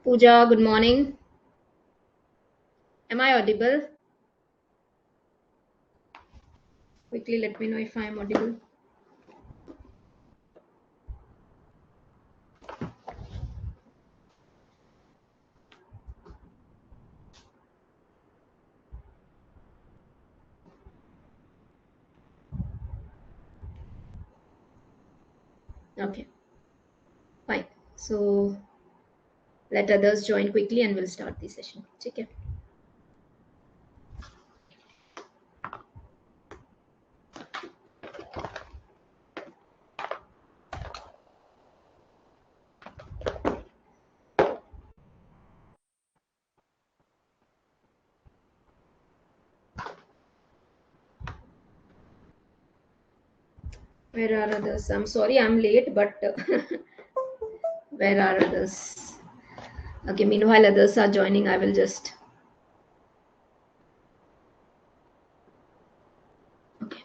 Pooja, good morning. Am I audible? Quickly let me know if I am audible. Okay, fine. So let others join quickly and we'll start the session. Okay. Where are others? I'm sorry I'm late, but where are others? Okay, meanwhile others are joining, I will just. Okay.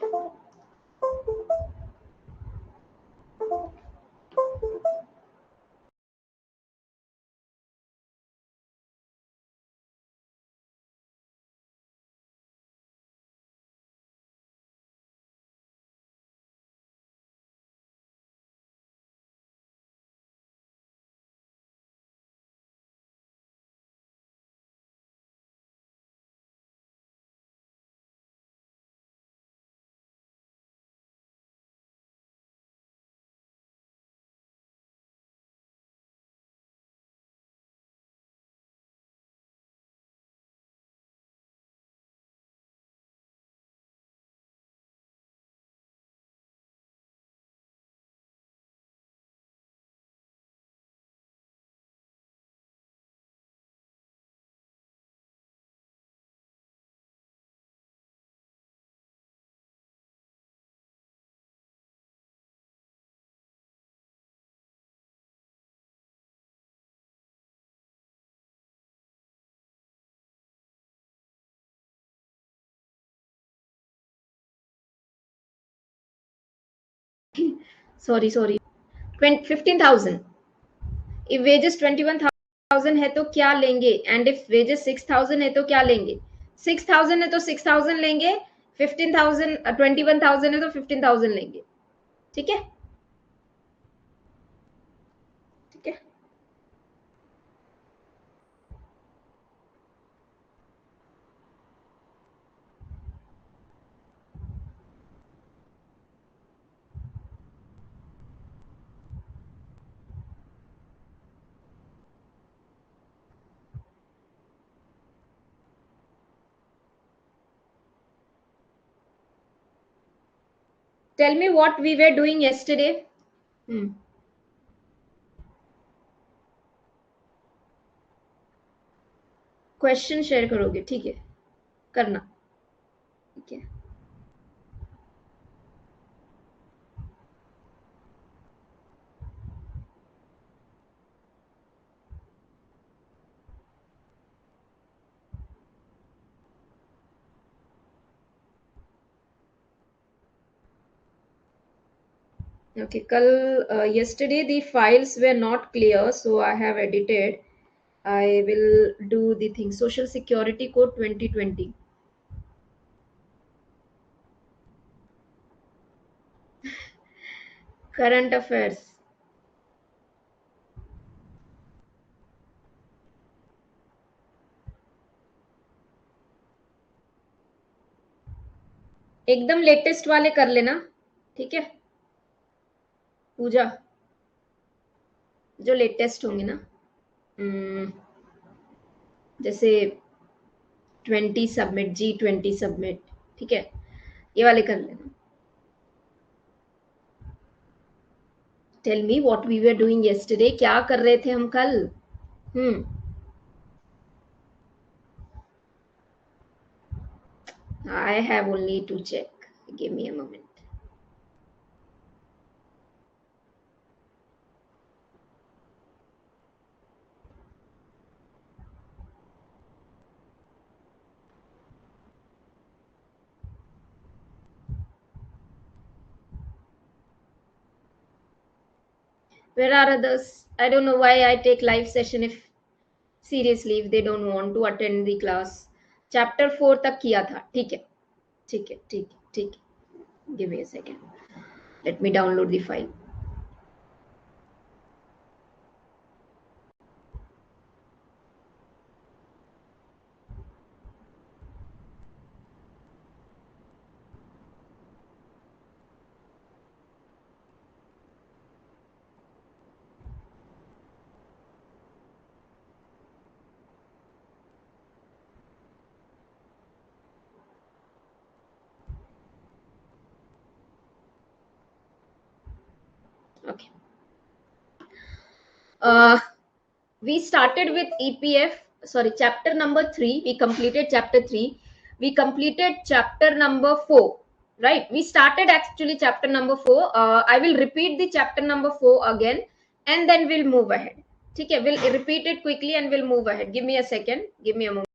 Sorry. 15,000. If wages 21,000 है तो क्या लेंगे? And if wages 6,000 है तो क्या लेंगे? 6,000 है तो 6,000 लेंगे. 15,000 21,000 है तो 15,000 लेंगे. ठीक है? ठीक है. Tell me what we were doing yesterday. Question share करोगे? ठीक है, करना. ठीक है. Okay, कल yesterday the files were not clear, so I have edited. I will do the thing. Social Security Code 2020. Current affairs. एकदम लेटेस्ट वाले कर लेना. ठीक है पूजा, जो लेटेस्ट होंगे ना. जैसे 20 सबमिट, G20 सबमिट. ठीक है, ये वाले कर लेना. Tell me what we were doing yesterday. क्या कर रहे थे हम कल? I have only to check. Give me a moment. Where are others? I don't know why I take live session if seriously if they don't want to attend the class. Chapter 4 तक किया था. ठीक है, ठीक है, ठीक है, ठीक है. Give me a second, let me download the file. Okay. We started with chapter number 3. We completed chapter 3. We completed chapter number 4. Right? We started actually chapter number 4. I will repeat the chapter number 4 again and then we'll move ahead. Okay, we'll repeat it quickly and we'll move ahead. Give me a second. Give me a moment.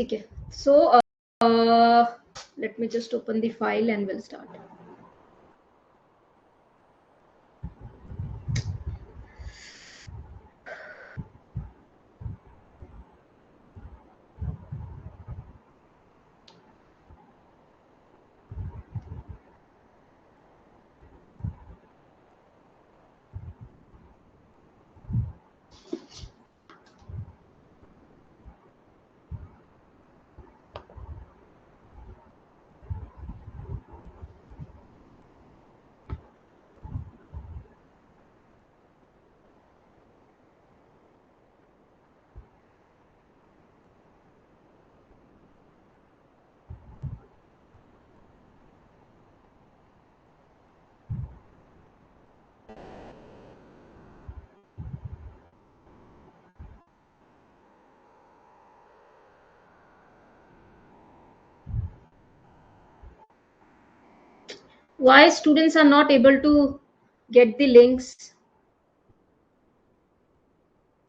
Okay. So, let me just open the file and we'll start. Why students are not able to get the links?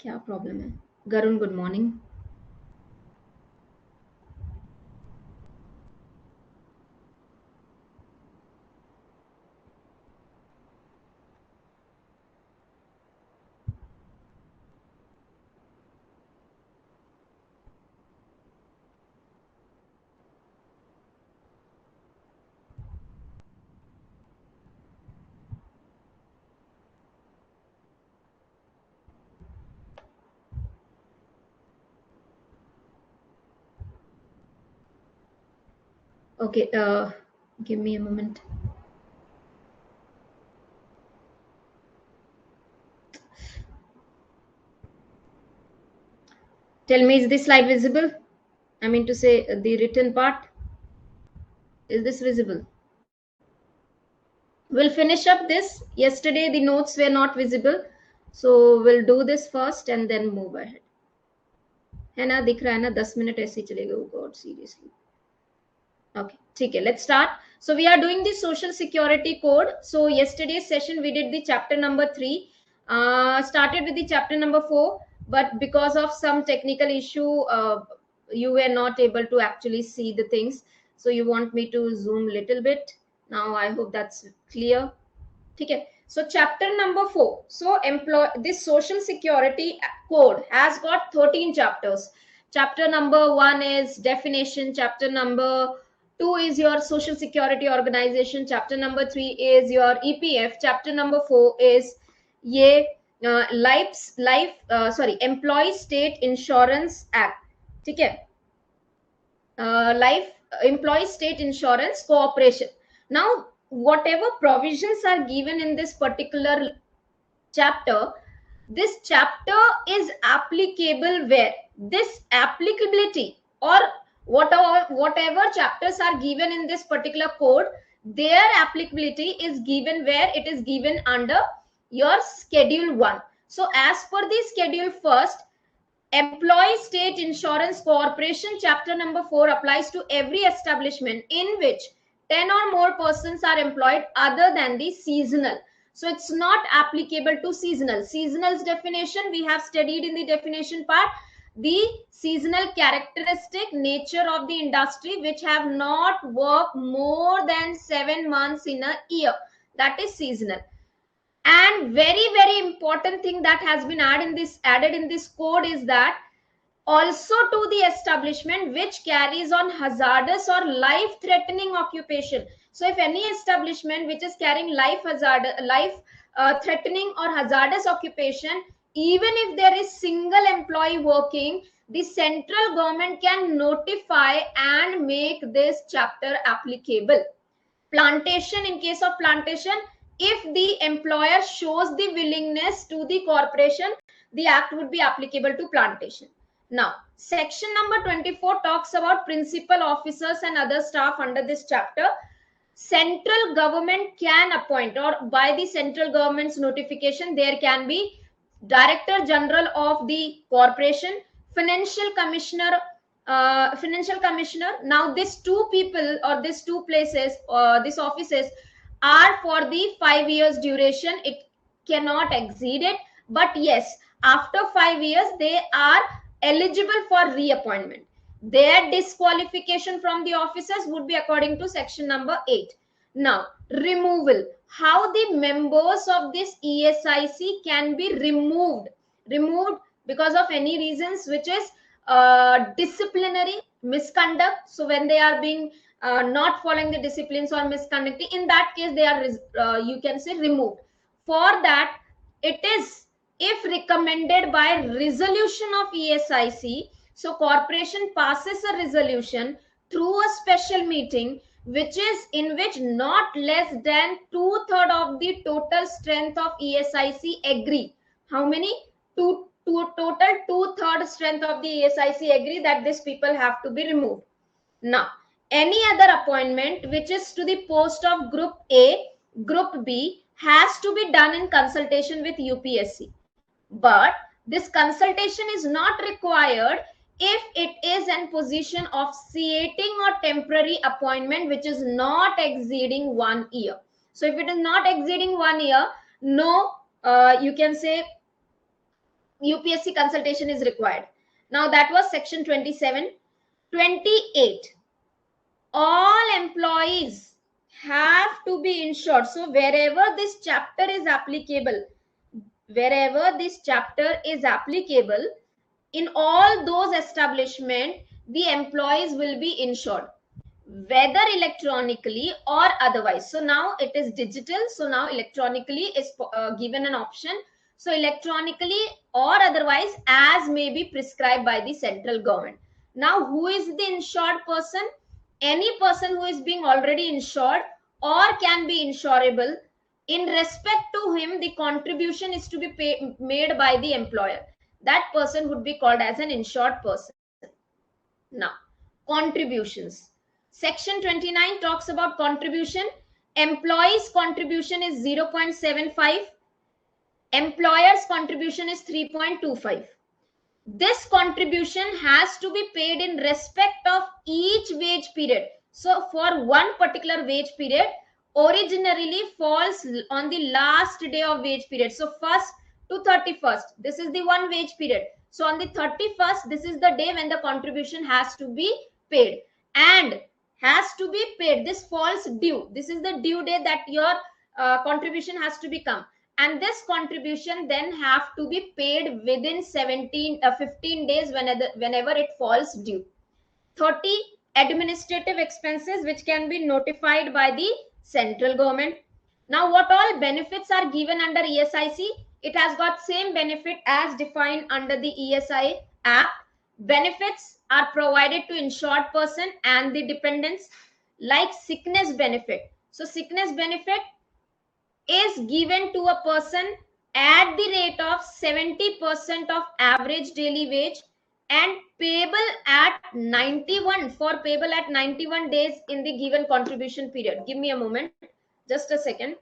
क्या problem है? Garun, good morning. Okay, give me a moment. Tell me, is this slide visible? I mean to say, the written part. Is this visible? We'll finish up this. Yesterday, the notes were not visible. So, we'll do this first and then move ahead. है ना, दिख रहा है ना? 10 minute ऐसे ही चलेगा. Oh God, seriously. Okay, ठीक है. Let's start. So we are doing the social security code. So yesterday's session we did the chapter number 3, started with the chapter number 4, but because of some technical issue, you were not able to actually see the things. So you want me to zoom little bit. Now I hope that's clear. Okay. So chapter number 4. So this social security code has got 13 chapters. Chapter number 1 is definition. Chapter number 2 is your social security organization. Chapter number 3 is your EPF. Chapter number 4 is Employee State Insurance Act. Okay. Life Employee State Insurance Cooperation. Now, whatever provisions are given in this particular chapter, this chapter is applicable where? This applicability or whatever chapters are given in this particular code, their applicability is given where? It is given under your schedule 1. So as per the schedule first, Employee State Insurance Corporation chapter number 4 applies to every establishment in which 10 or more persons are employed other than the seasonal. So it's not applicable to seasonal. Seasonal's definition we have studied in the definition part. The seasonal characteristic nature of the industry which have not worked more than 7 months in a year. That is seasonal. And very important thing that has been added in this code is that also to the establishment which carries on hazardous or life threatening occupation. So if any establishment which is carrying life threatening or hazardous occupation, even if there is single employee working, the central government can notify and make this chapter applicable. Plantation, in case of plantation, if the employer shows the willingness to the corporation, the act would be applicable to plantation. Now, section number 24 talks about principal officers and other staff under this chapter. Central government can appoint, or by the central government's notification, there can be Director General of the corporation, Financial Commissioner. Now these two people or these two places or these offices are for the 5 years duration. It cannot exceed it, but yes, after 5 years they are eligible for reappointment. Their disqualification from the offices would be according to section number 8. Now, removal. How the members of this ESIC can be removed because of any reasons, which is disciplinary misconduct. So when they are being not following the disciplines or misconduct, in that case they are you can say removed. For that, it is if recommended by resolution of ESIC. So corporation passes a resolution through a special meeting which is in which not less than 2/3 of the total strength of ESIC agree. How many? Total 2/3 strength of the ESIC agree that these people have to be removed. Now, any other appointment which is to the post of Group A, Group B has to be done in consultation with UPSC. But this consultation is not required if it is in position of seating or temporary appointment which is not exceeding 1 year. So if it is not exceeding 1 year, no, you can say UPSC consultation is required. Now that was section 27. 28. All employees have to be insured. So wherever this chapter is applicable, in all those establishments, the employees will be insured, whether electronically or otherwise. So now it is digital. So now electronically is given an option. So electronically or otherwise, as may be prescribed by the central government. Now, who is the insured person? Any person who is being already insured or can be insurable. In respect to him, the contribution is to be made by the employer. That person would be called as an insured person. Now, contributions. Section 29 talks about contribution. Employees' contribution is 0.75. Employer's contribution is 3.25. This contribution has to be paid in respect of each wage period. So for one particular wage period, originally falls on the last day of wage period. So 1st to 31st, this is the one wage period. So on the 31st, this is the day when the contribution has to be paid, and has to be paid. This falls due. This is the due day that your contribution has to become, and this contribution then have to be paid within 15 days whenever it falls due. 30, administrative expenses which can be notified by the central government. Now, what all benefits are given under ESIC? It has got same benefit as defined under the ESI Act. Benefits are provided to insured person and the dependents, like sickness benefit. So sickness benefit is given to a person at the rate of 70% of average daily wage, and payable at 91 days in the given contribution period. Give me a moment, just a second.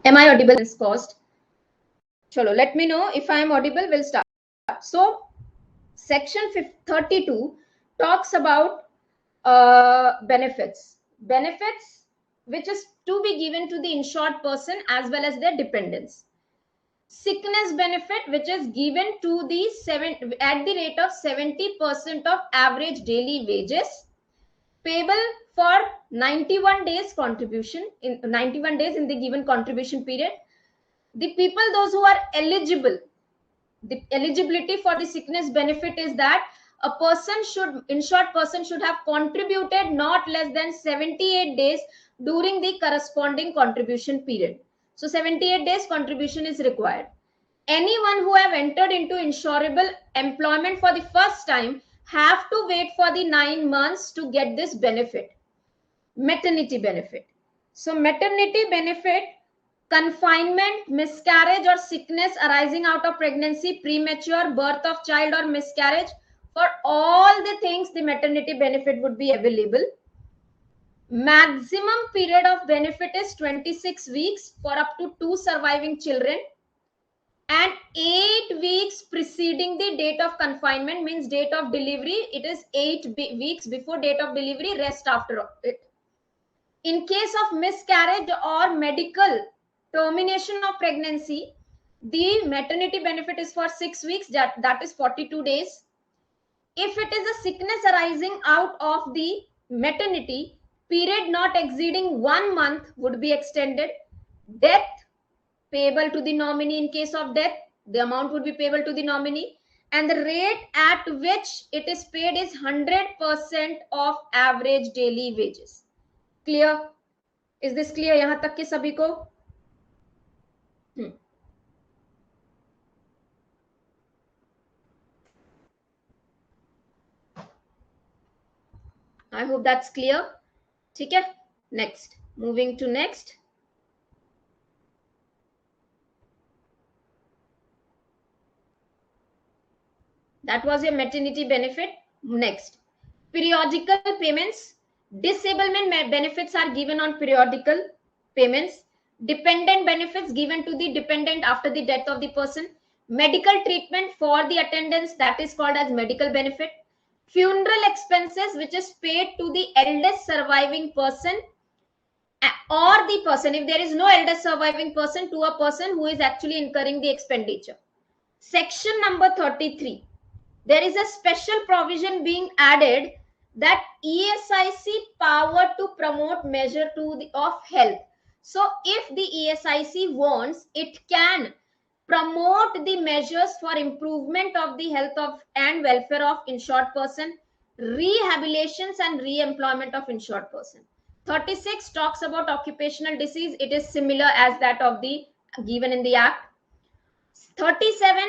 Am I audible? This cost. Chalo, let me know if I am audible. We'll start. So section 32 talks about benefits which is to be given to the insured person as well as their dependents. Sickness benefit which is given to the at the rate of 70% of average daily wages, payable for 91 days contribution, in 91 days in the given contribution period. The people, those who are eligible, the eligibility for the sickness benefit is that a insured person should have contributed not less than 78 days during the corresponding contribution period. So 78 days contribution is required. Anyone who have entered into insurable employment for the first time have to wait for the 9 months to get this benefit. Maternity benefit. So maternity benefit, confinement, miscarriage or sickness arising out of pregnancy, premature birth of child or miscarriage, for all the things the maternity benefit would be available. Maximum period of benefit is 26 weeks for up to 2 surviving children. and 8 weeks preceding the date of confinement, means date of delivery, it is 8 weeks before date of delivery, rest after it. In case of miscarriage or medical termination of pregnancy, the maternity benefit is for 6 weeks, that is 42 days. If it is a sickness arising out of the maternity, period not exceeding 1 month would be extended. Death, payable to the nominee. In case of death, the amount would be payable to the nominee, and the rate at which it is paid is 100% of average daily wages. Clear? Is this clear yahan tak ke sabhi ko? I hope that's clear. ठीक है? Next, moving to next. That was your maternity benefit. Next, periodical payments. Disablement benefits are given on periodical payments. Dependent benefits given to the dependent after the death of the person. Medical treatment for the attendants, that is called as medical benefit. Funeral expenses, which is paid to the eldest surviving person or the person, if there is no eldest surviving person, to a person who is actually incurring the expenditure. Section number 33. There is a special provision being added that ESIC power to promote measure of health. So if the ESIC wants, it can promote the measures for improvement of the health of and welfare of insured person, rehabilitations and re-employment of insured person. 36 talks about occupational disease. It is similar as that of the given in the act. 37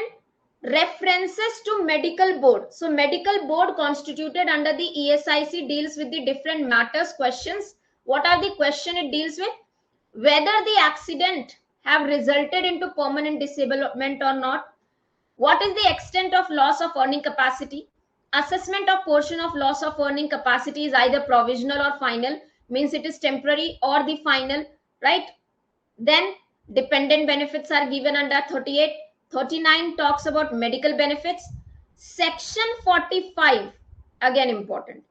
references to medical board. So medical board constituted under the ESIC deals with the different matters, questions. What are the question it deals with? Whether the accident have resulted into permanent disablement or not. What is the extent of loss of earning capacity? Assessment of portion of loss of earning capacity is either provisional or final, means it is temporary or the final, right? Then dependent benefits are given under 38. 39 talks about medical benefits. Section 45, again important.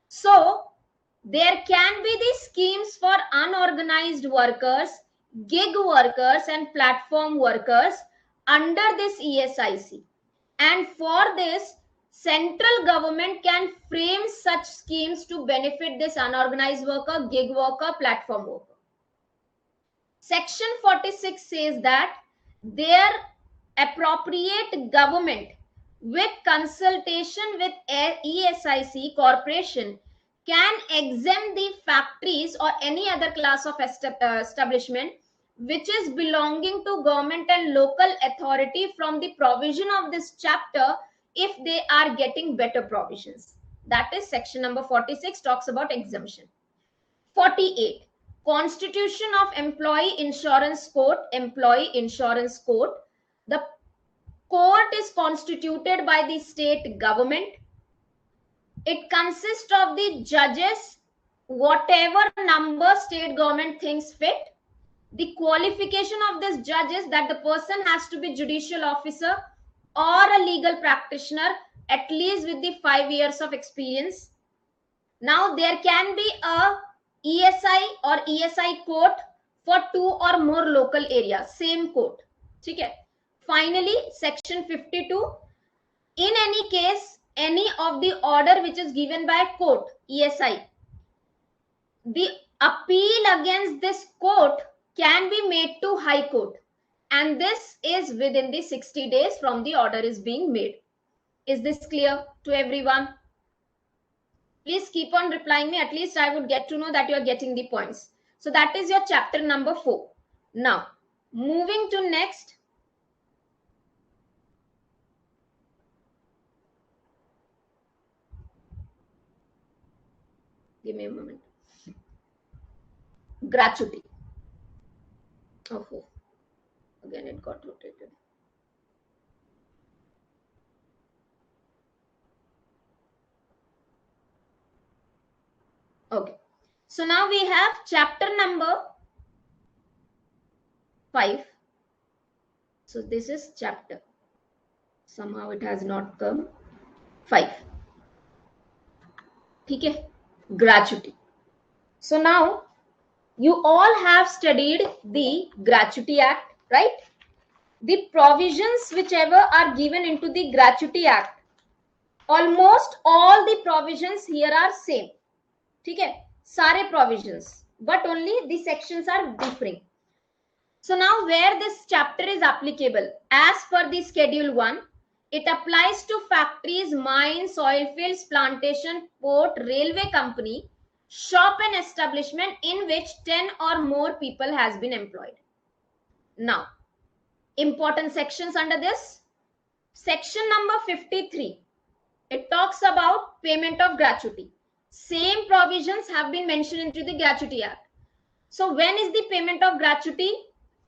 So there can be the schemes for unorganized workers, gig workers and platform workers under this ESIC. And for this, central government can frame such schemes to benefit this unorganized worker, gig worker, platform worker. Section 46 says that their appropriate government, with consultation with ESIC corporation, can exempt the factories or any other class of establishment which is belonging to government and local authority from the provision of this chapter if they are getting better provisions. That is section number 46 talks about exemption. 48, Constitution of Employee Insurance Court. Employee Insurance Court. The court is constituted by the state government. It consists of the judges, whatever number state government thinks fit. The qualification of this judge is that the person has to be judicial officer or a legal practitioner, at least with the 5 years of experience. Now there can be a ESI or ESI court for 2 or more local areas, same court. Okay. Finally, section 52. In any case, any of the order which is given by court, ESI, the appeal against this court can be made to High Court, and this is within the 60 days from the order is being made. Is this clear to everyone? Please keep on replying me. At least I would get to know that you are getting the points. So that is your chapter number 4. Now, moving to next. Give me a moment. Gratuity. Oh, again it got rotated. Okay. So now we have chapter number 5. So this is chapter. Somehow it has not come. 5. Okay, gratuity. So now you all have studied the Gratuity Act, right? The provisions whichever are given into the Gratuity Act, almost all the provisions here are same. Okay, sare provisions, but only the sections are differing. So now where this chapter is applicable, as per the Schedule 1, it applies to factories, mines, oil fields, plantation, port, railway company, shop and establishment in which 10 or more people has been employed. Now, important sections under this. Section number 53. It talks about payment of gratuity. Same provisions have been mentioned into the Gratuity Act. So when is the payment of gratuity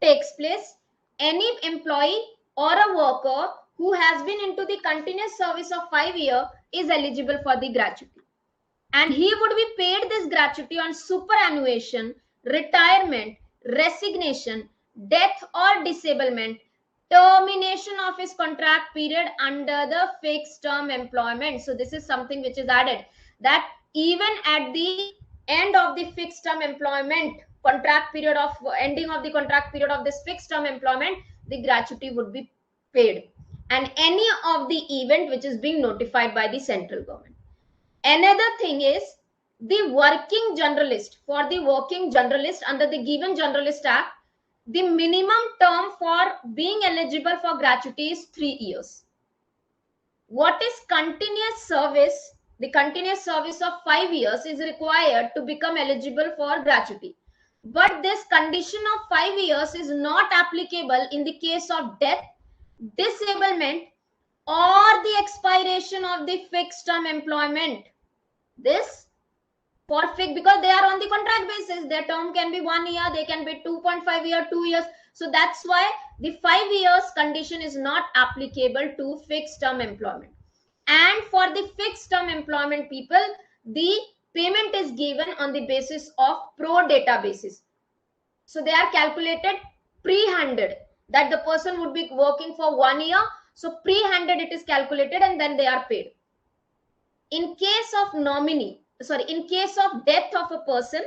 takes place? Any employee or a worker who has been into the continuous service of 5 years is eligible for the gratuity. And he would be paid this gratuity on superannuation, retirement, resignation, death or disablement, termination of his contract period under the fixed term employment. So this is something which is added, that even at the end of the fixed term employment, contract period of ending of the contract period of this fixed term employment, the gratuity would be paid, and any of the event which is being notified by the central government. Another thing is the working generalist. For the working generalist under the given Generalist Act, the minimum term for being eligible for gratuity is 3 years. What is continuous service? The continuous service of 5 years is required to become eligible for gratuity. But this condition of 5 years is not applicable in the case of death, disablement, or the expiration of the fixed term employment. This for fixed, because they are on the contract basis, their term can be 1 year, they can be 2.5 year, 2 years. So that's why the 5 years condition is not applicable to fixed term employment. And for the fixed term employment people, the payment is given on the basis of pro data basis. So they are calculated pre-handed, that the person would be working for 1 year. So pre-handed it is calculated and then they are paid. In case of in case of death of a person,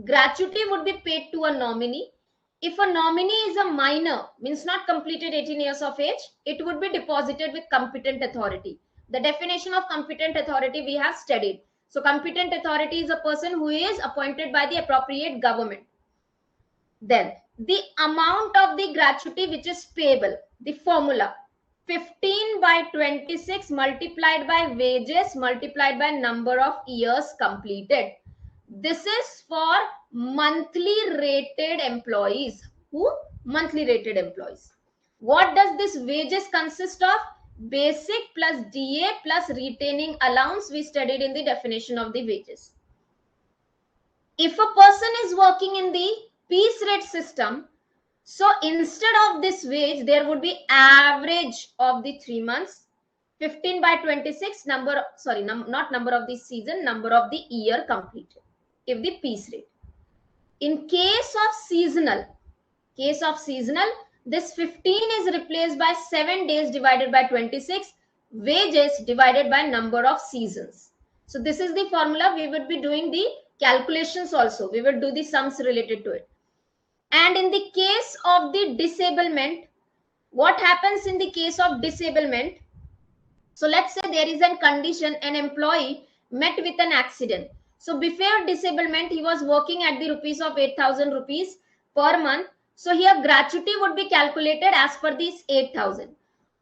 gratuity would be paid to a nominee. If a nominee is a minor, means not completed 18 years of age, it would be deposited with competent authority. The definition of competent authority we have studied. So competent authority is a person who is appointed by the appropriate government. Then the amount of the gratuity which is payable, the formula, 15 by 26 multiplied by wages multiplied by number of years completed. This is for monthly rated employees. Who? Monthly rated employees. What does this wages consist of? Basic plus DA plus retaining allowance. We studied in the definition of the wages. If a person is working in the piece rate system, so instead of this wage, there would be average of the 3 months, 15 by 26 number, not number of the season, number of the year completed, if the piece rate. In case of seasonal, this 15 is replaced by 7 days divided by 26, wages divided by number of seasons. So this is the formula. We would be doing the calculations also. We would do the sums related to it. And in the case of the disablement, what happens in the case of disablement? So let's say there is a condition, an employee met with an accident. So before disablement, he was working at the rupees of 8,000 rupees per month. So here gratuity would be calculated as per this 8,000.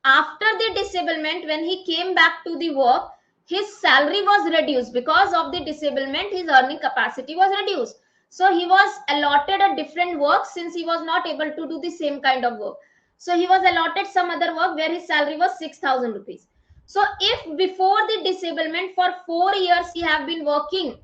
After the disablement, when he came back to the work, his salary was reduced. Because of the disablement, his earning capacity was reduced. So he was allotted a different work since he was not able to do the same kind of work. So he was allotted some other work where his salary was 6,000 rupees. So if before the disablement for 4 years he have been working,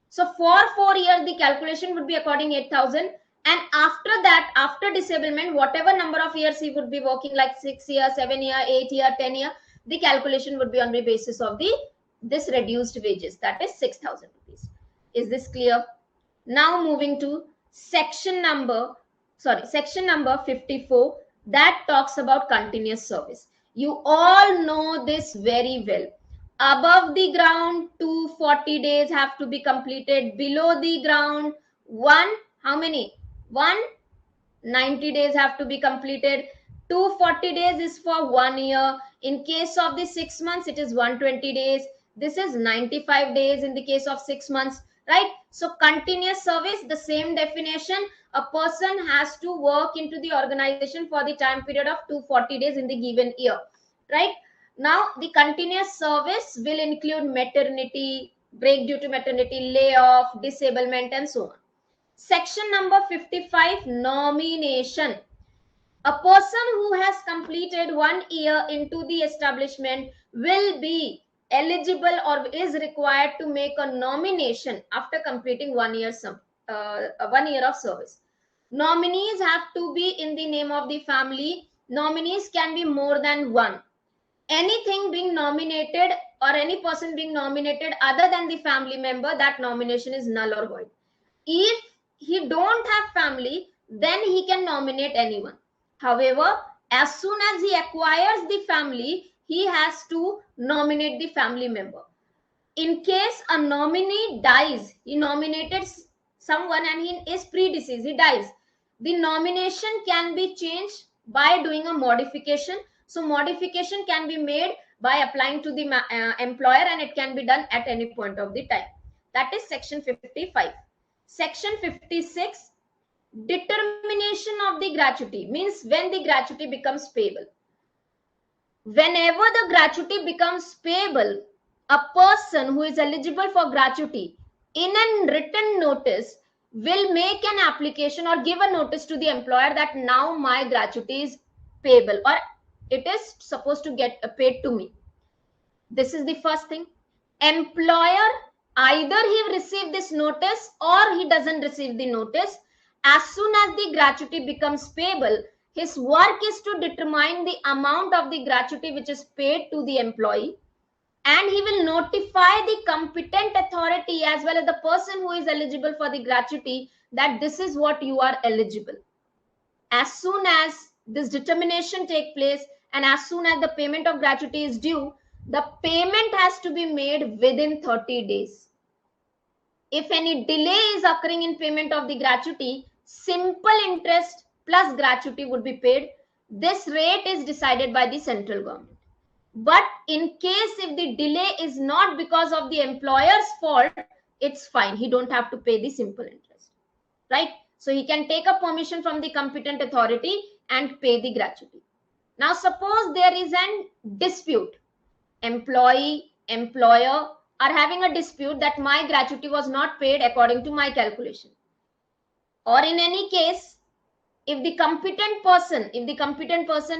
so for 4 years the calculation would be according 8,000. And after that, after disablement, whatever number of years he would be working, like 6 years, 7 years, 8 years, 10 years, the calculation would be on the basis of this reduced wages, that is 6,000 rupees. Is this clear? Now moving to section number 54, that talks about continuous service. You all know this very well. Above the ground, 240 days have to be completed. Below the ground, how many? 190 days have to be completed. 240 days is for 1 year. In case of the 6 months, it is 120 days. This is 95 days in the case of 6 months, right? So continuous service, the same definition. A person has to work into the organization for the time period of 240 days in the given year, right? Now, the continuous service will include maternity, break due to maternity, layoff, disablement, and so on. Section number 55, nomination. A person who has completed 1 year into the establishment will be eligible or is required to make a nomination after completing 1 year of service. Nominees have to be in the name of the family. Nominees can be more than one. Anything being nominated or any person being nominated other than the family member, that nomination is null or void. If he don't have family, then he can nominate anyone. However, as soon as he acquires the family, he has to nominate the family member. In case a nominee dies, he nominated someone and he is predeceased, he dies, the nomination can be changed by doing a modification. So modification can be made by applying to the employer, and it can be done at any point of the time. That is section 55. Section 56, determination of the gratuity, means when the gratuity becomes payable. Whenever the gratuity becomes payable, a person who is eligible for gratuity in a written notice will make an application or give a notice to the employer that now my gratuity is payable or it is supposed to get paid to me. This is the first thing. Employer, either he receive this notice or he doesn't receive the notice. As soon as the gratuity becomes payable, his work is to determine the amount of the gratuity which is paid to the employee, and he will notify the competent authority as well as the person who is eligible for the gratuity that this is what you are eligible. As soon as this determination take place and as soon as the payment of gratuity is due, the payment has to be made within 30 days. If any delay is occurring in payment of the gratuity, simple interest plus gratuity would be paid. This rate is decided by the central government. But in case if the delay is not because of the employer's fault, it's fine. He don't have to pay the simple interest, right? So he can take a permission from the competent authority and pay the gratuity. Now, suppose there is an dispute. Employee, employer are having a dispute that my gratuity was not paid according to my calculation. Or in any case, if the competent person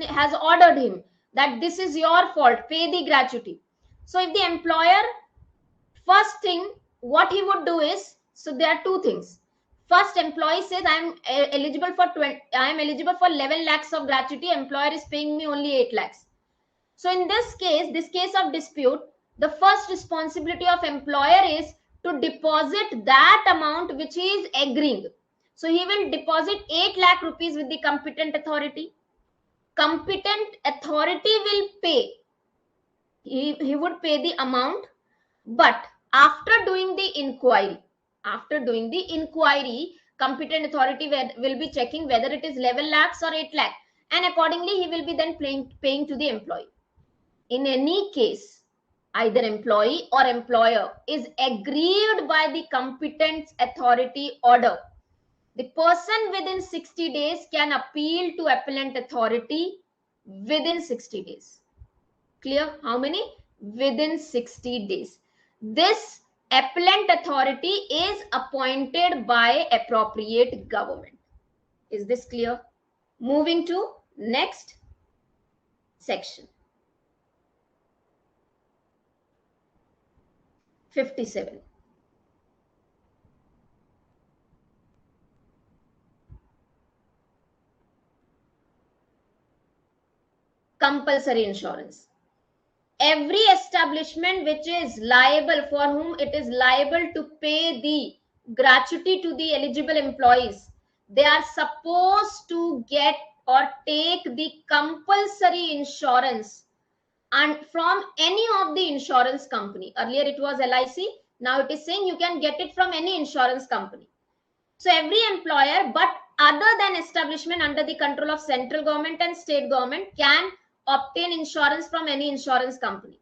has ordered him that this is your fault, pay the gratuity. So if the employer, first thing what he would do is, so there are two things. First, employee says I am eligible for 11 lakhs of gratuity, employer is paying me only 8 lakhs. So in this case of dispute, the first responsibility of employer is to deposit that amount which he is agreeing. So he will deposit 8 lakh rupees with the competent authority. Competent authority will pay. He would pay the amount, but after doing the inquiry, competent authority will be checking whether it is 11 lakhs or 8 lakh, and accordingly he will be then paying to the employee. In any case, either employee or employer is aggrieved by the competent authority order, the person within 60 days can appeal to appellant authority within 60 days. Clear? How many? Within 60 days. This appellant authority is appointed by appropriate government. Is this clear? Moving to next section. 57. Compulsory insurance. Every establishment which is liable, for whom it is liable to pay the gratuity to the eligible employees, they are supposed to get or take the compulsory insurance and from any of the insurance company. Earlier it was LIC, now it is saying you can get it from any insurance company. So every employer but other than establishment under the control of central government and state government can obtain insurance from any insurance company.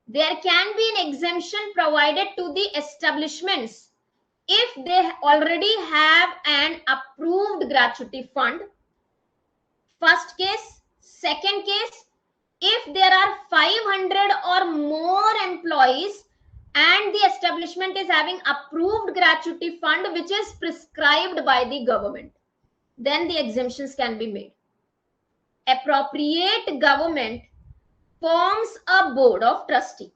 There can be an exemption provided to the establishments if they already have an approved gratuity fund. First case. Second case, if there are 500 or more employees and the establishment is having approved gratuity fund which is prescribed by the government, then the exemptions can be made. Appropriate government forms a board of trustee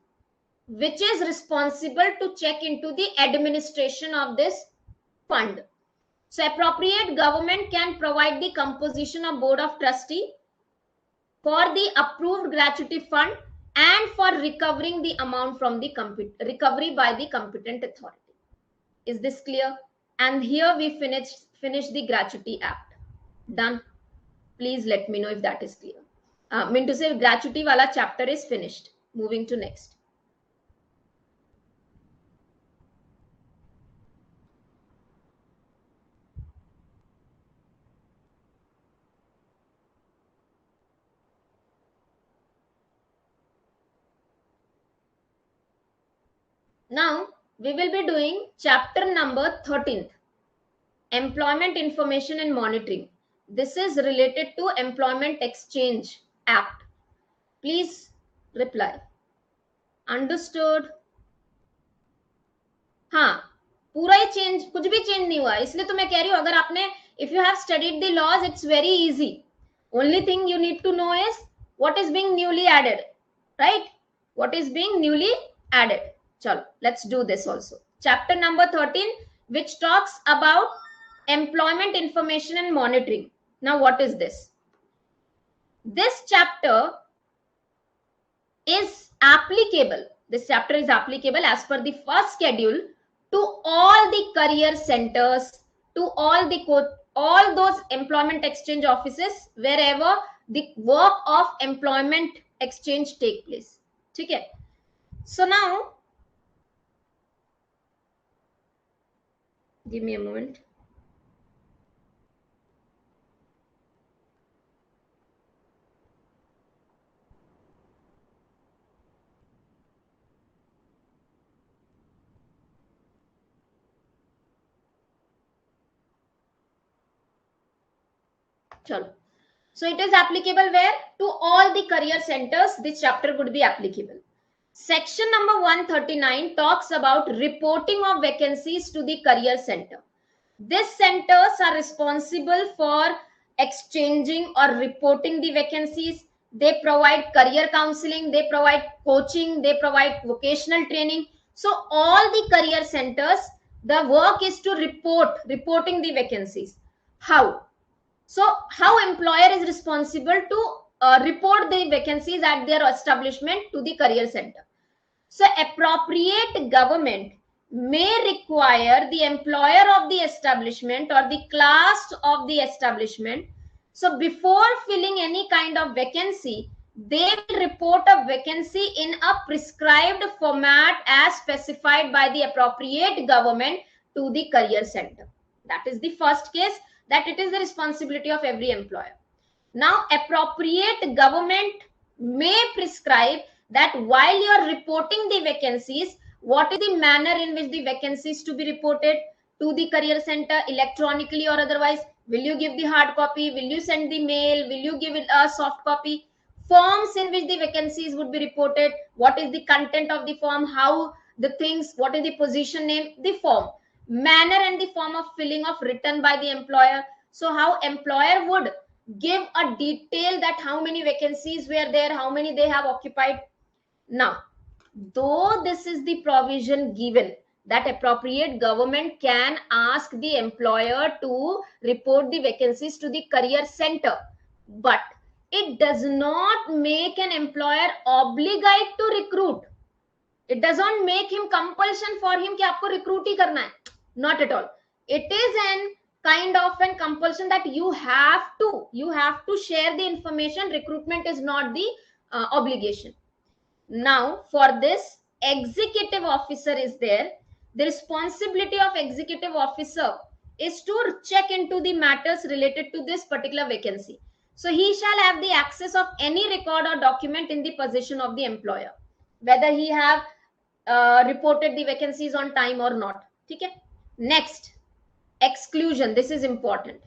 which is responsible to check into the administration of this fund. So appropriate government can provide the composition of board of trustee for the approved gratuity fund and for recovering the amount from the recovery by the competent authority. Is this clear? And here we finish the gratuity act. Done. Please let me know if that is clear. Mean to say gratuity wala chapter is finished. Moving to next. Now we will be doing chapter number 13th, Employment Information and Monitoring. This is related to Employment Exchange Act. Please reply. Understood? हाँ, पूरा ही change, कुछ भी change नहीं हुआ, इसलिए तो मैं कह रही हूँ अगर आपने if you have studied the laws, it's very easy. Only thing you need to know is what is being newly added, right? What is being newly added. Chalo, let's do this also. Chapter number 13, which talks about employment information and monitoring. Now, what is this? This chapter is applicable. This chapter is applicable as per the first schedule to all the career centers, to all those employment exchange offices wherever the work of employment exchange take place. Okay. So now, give me a moment. Chalo. So it is applicable where? To all the career centers, this chapter would be applicable. Section number 139 talks about reporting of vacancies to the career center. These centers are responsible for exchanging or reporting the vacancies. They provide career counseling, they provide coaching, they provide vocational training. So all the career centers, the work is to reporting the vacancies. How? So how employer is responsible to report the vacancies at their establishment to the career center. So appropriate government may require the employer of the establishment or the class of the establishment. So before filling any kind of vacancy, they will report a vacancy in a prescribed format as specified by the appropriate government to the career center. That is the first case, that it is the responsibility of every employer. Now, appropriate government may prescribe that while you are reporting the vacancies, what is the manner in which the vacancies to be reported to the career center, electronically or otherwise? Will you give the hard copy? Will you send the mail? Will you give it a soft copy? Forms in which the vacancies would be reported. What is the content of the form? How the things, what is the position name? The form. Manner and the form of filling of written by the employer. So how employer would give a detail that how many vacancies were there, how many they have occupied. Now, though this is the provision given that appropriate government can ask the employer to report the vacancies to the career center, but it does not make an employer obligate to recruit. It does not make him compulsion for him कि आपको recruit ही करना है. Not at all. It is an kind of an compulsion that you have to share the information. Recruitment is not the obligation. Now for this, executive officer is there. The responsibility of executive officer is to check into the matters related to this particular vacancy. So he shall have the access of any record or document in the possession of the employer, whether he have reported the vacancies on time or not. Okay. Next, exclusion. This is important.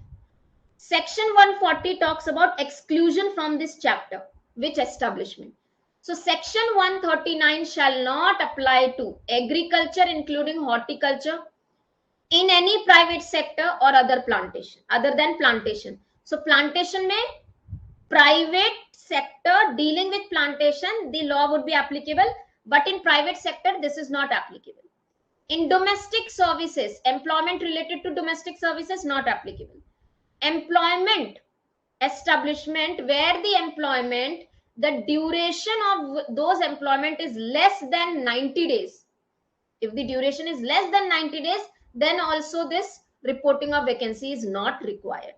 Section 140 talks about exclusion from this chapter. Which establishment? So section 139 shall not apply to agriculture, including horticulture, in any private sector or other than plantation. So plantation mein, private sector dealing with plantation, the law would be applicable, but in private sector, this is not applicable. In domestic services, employment related to domestic services, not applicable. Employment establishment where the duration of those employment is less than 90 days. If the duration is less than 90 days, then also this reporting of vacancy is not required.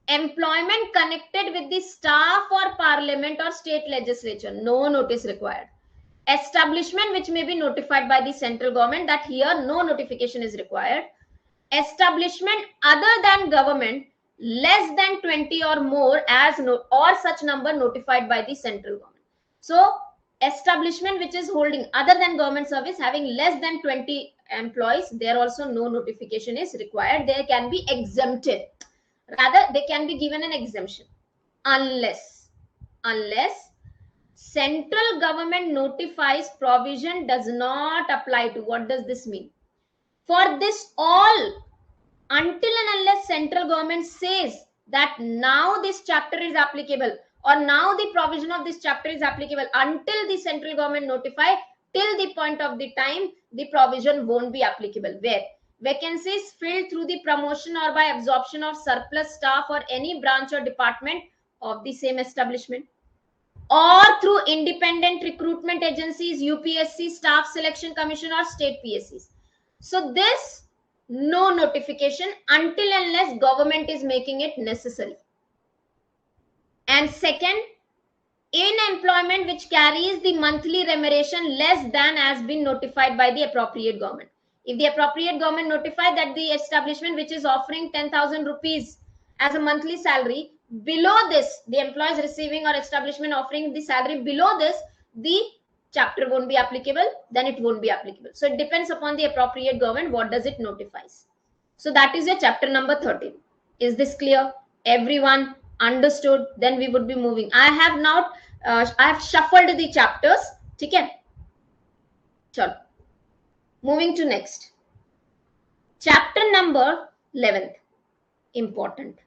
Employment connected with the staff or parliament or state legislature, no notice required. Establishment which may be notified by the central government, that here no notification is required. Establishment other than government, less than 20 or more or such number notified by the central government. So establishment which is holding other than government service having less than 20 employees, there also no notification is required. They can be exempted. Rather, they can be given an exemption unless central government notifies provision does not apply to. What does this mean? For this all, until and unless central government says that now this chapter is applicable or now the provision of this chapter is applicable, until the central government notify, till the point of the time, the provision won't be applicable. Where vacancies filled through the promotion or by absorption of surplus staff or any branch or department of the same establishment, or through independent recruitment agencies, UPSC, Staff Selection Commission or state PSUs. So this, no notification until unless government is making it necessary. And second, in employment which carries the monthly remuneration less than has been notified by the appropriate government. If the appropriate government notified that the establishment which is offering 10,000 rupees as a monthly salary, below this, the employee is receiving or establishment offering the salary below this, the chapter won't be applicable, then it won't be applicable. So it depends upon the appropriate government, what does it notifies. So that is your chapter number 13. Is this clear? Everyone understood? Then we would be moving. I have now, I have shuffled the chapters. Okay? Sure. Moving to next. Chapter number 11th. Important.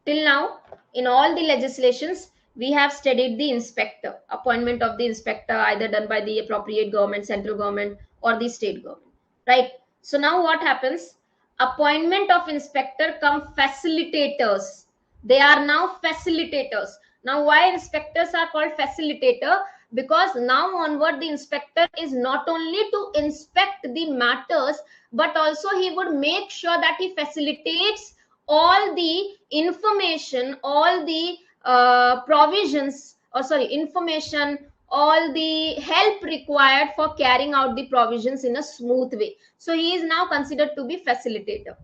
Till now, in all the legislations, we have studied the inspector, appointment of the inspector either done by the appropriate government, central government or the state government, right? So now what happens? Appointment of inspector come facilitators. They are now facilitators. Now why inspectors are called facilitator? Because now onward the inspector is not only to inspect the matters, but also he would make sure that he facilitates all the information, all the information, all the help required for carrying out the provisions in a smooth way. So he is now considered to be facilitator.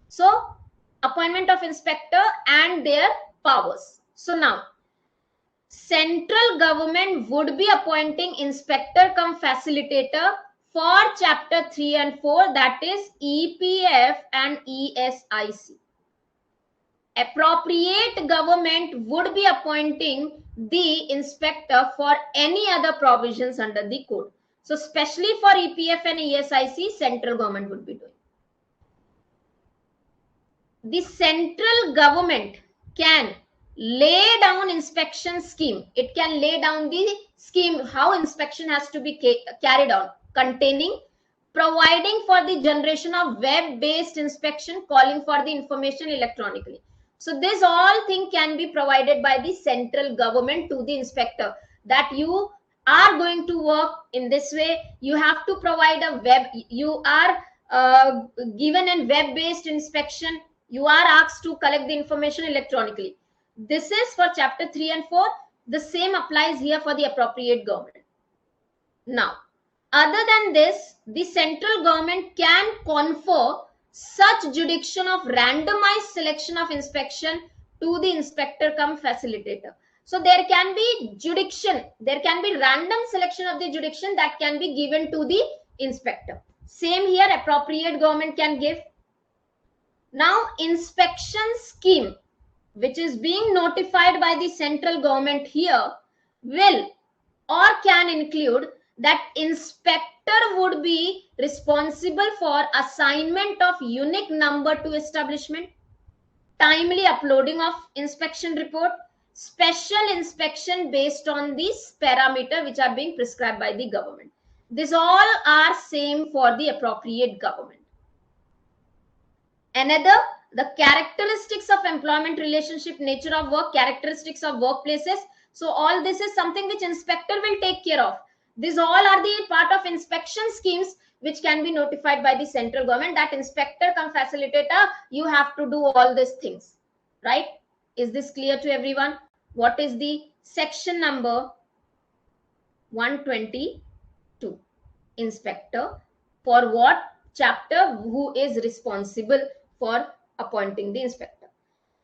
So appointment of inspector and their powers. So now central government would be appointing inspector cum facilitator for chapter 3 and 4, that is EPF and ESIC. Appropriate government would be appointing the inspector for any other provisions under the code. So especially for EPF and ESIC, central government would be doing. The central government can lay down inspection scheme. It can lay down the scheme, how inspection has to be carried on, containing providing for the generation of web-based inspection, calling for the information electronically. So this all thing can be provided by the central government to the inspector, that you are going to work in this way. You have to provide a web, you are given a web-based inspection, you are asked to collect the information electronically. This is for chapter 3 and 4. The same applies here for the appropriate government. Now, other than this, the central government can confer such jurisdiction of randomized selection of inspection to the inspector cum facilitator. So there can be jurisdiction, there can be random selection of the jurisdiction that can be given to the inspector. Same here, appropriate government can give. Now, inspection scheme, which is being notified by the central government here, will or can include that inspector would be responsible for assignment of unique number to establishment, timely uploading of inspection report, special inspection based on these parameters which are being prescribed by the government. These all are same for the appropriate government. Another, the characteristics of employment relationship, nature of work, characteristics of workplaces. So all this is something which inspector will take care of. These all are the part of inspection schemes which can be notified by the central government. That inspector cum facilitator, you have to do all these things, right? Is this clear to everyone? What is the section number 122? Inspector, for what chapter, who is responsible for appointing the inspector?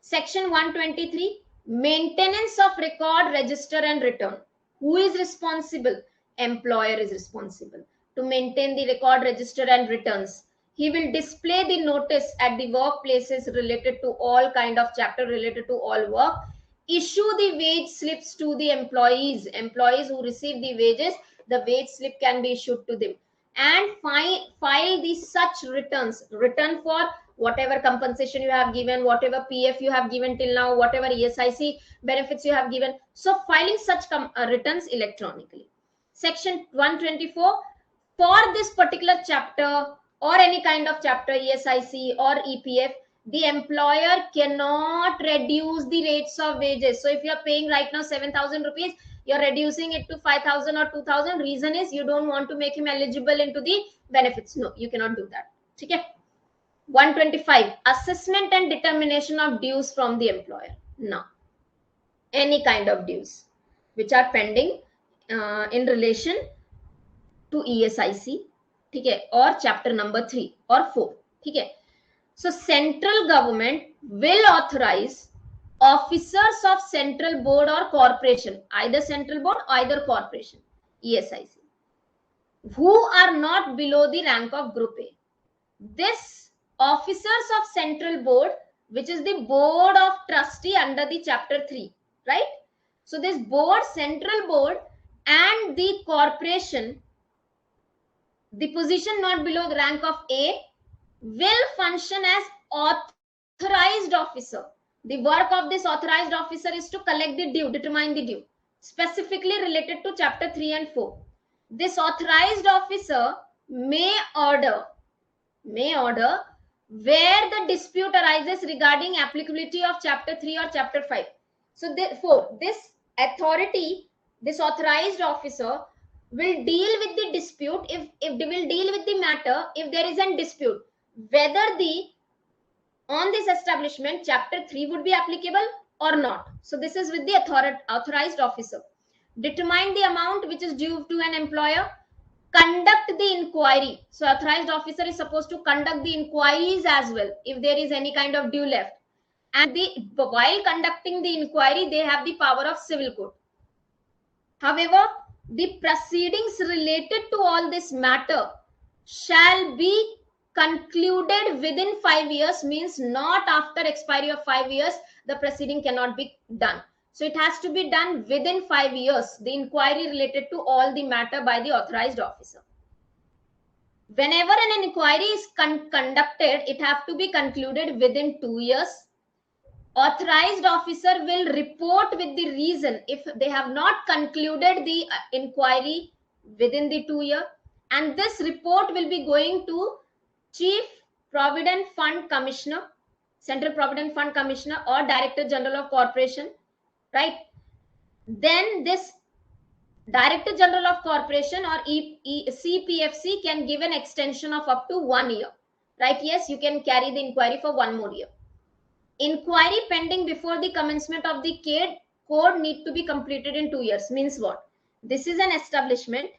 Section 123, maintenance of record, register and return. Who is responsible? Employer is responsible to maintain the record, register and returns. He will display the notice at the workplaces related to all kind of chapter related to all work. Issue the wage slips to the employees who receive the wages. The wage slip can be issued to them, and file the such returns, return for whatever compensation you have given, whatever PF you have given till now, whatever ESIC benefits you have given. So filing such returns electronically. Section 124, for this particular chapter or any kind of chapter, ESIC or EPF, the employer cannot reduce the rates of wages. So if you are paying right now 7,000 rupees, you're reducing it to 5,000 or 2,000. Reason is you don't want to make him eligible into the benefits. No, you cannot do that. Okay. 125, assessment and determination of dues from the employer. Now, any kind of dues which are pending in relation to ESIC, okay, or chapter number 3 or 4. Okay. So central government will authorize officers of central board or corporation, either central board, either corporation, ESIC, who are not below the rank of group A. This officers of central board, which is the board of trustee under the chapter 3, right? So this board, central board and the corporation, the position not below the rank of A, will function as authorized officer. The work of this authorized officer is to collect the due, determine the due, specifically related to chapter 3 and 4. This authorized officer may order where the dispute arises regarding applicability of chapter 3 or chapter 5. So therefore, this authority, this authorized officer will deal with the dispute, if they will deal with the matter, if there is a dispute, whether on this establishment chapter 3 would be applicable or not. So this is with the authorized officer. Determine the amount which is due to an employer. Conduct the inquiry. So authorized officer is supposed to conduct the inquiries as well if there is any kind of due left. And while conducting the inquiry, they have the power of civil court. However, the proceedings related to all this matter shall be concluded within 5 years, means not after expiry of 5 years, the proceeding cannot be done. So it has to be done within 5 years, the inquiry related to all the matter by the authorized officer. Whenever an inquiry is conducted, it has to be concluded within 2 years. Authorized officer will report with the reason if they have not concluded the inquiry within the 2 years, and this report will be going to Chief Provident Fund Commissioner, Central Provident Fund Commissioner, or Director General of Corporation, right? Then this Director General of Corporation or CPFC can give an extension of up to 1 year. Right? Yes, you can carry the inquiry for 1 more year. Inquiry pending before the commencement of the code need to be completed in 2 years. Means what? This is an establishment.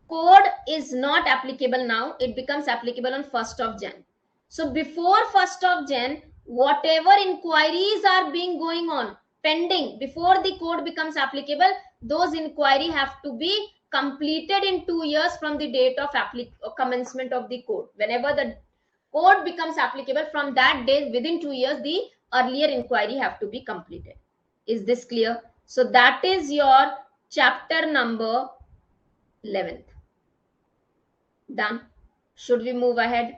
Code is not applicable now. It becomes applicable on 1st of Jan. So before 1st of Jan, whatever inquiries are being going on pending before the code becomes applicable, those inquiry have to be completed in 2 years from the date of commencement of the code. Whenever the code becomes applicable, from that day within 2 years, the earlier inquiry have to be completed. Is this clear? So that is your chapter number 11th. Done. Should we move ahead?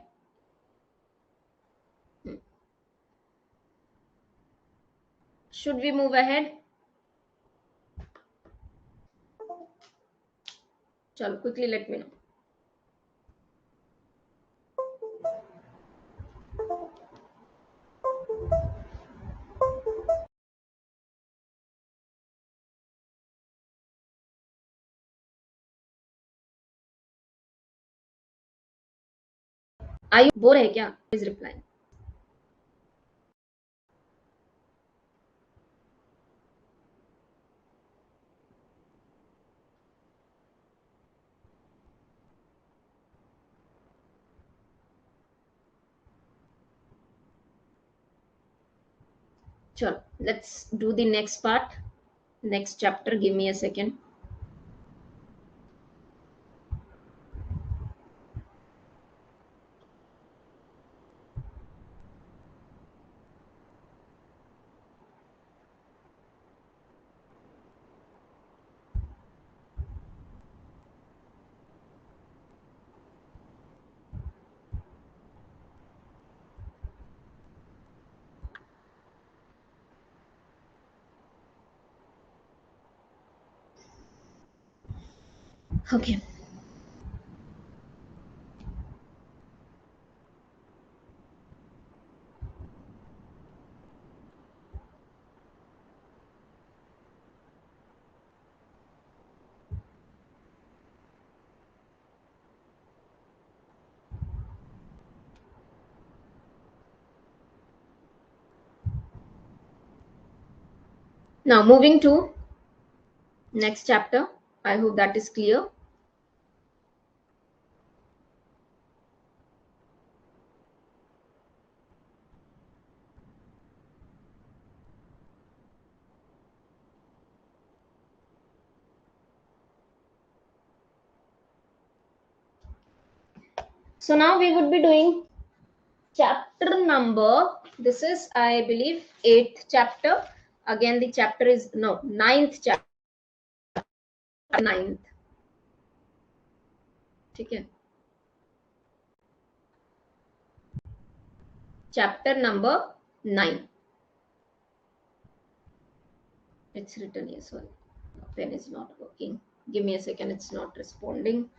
Should we move ahead? Chalo, quickly let me know. Are you bored hai kya? Please reply. Chalo, let's do the next part. Next chapter. Give me a second. Okay. Now moving to next chapter. I hope that is clear. So now we would be doing chapter number, this is I believe 8th chapter. Again the chapter is no 9th chapter. 9th. ठीक है. Chapter number 9. It's written here. Sorry, pen is not working. Give me a second. It's not responding.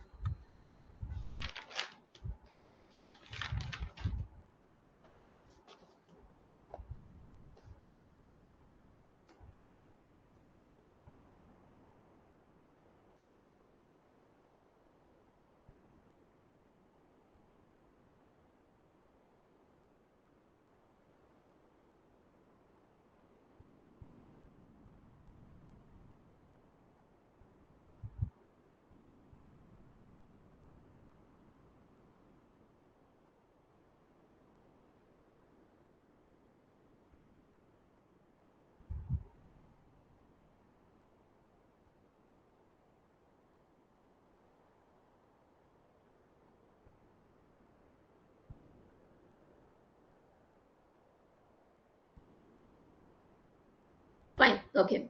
Fine. Okay.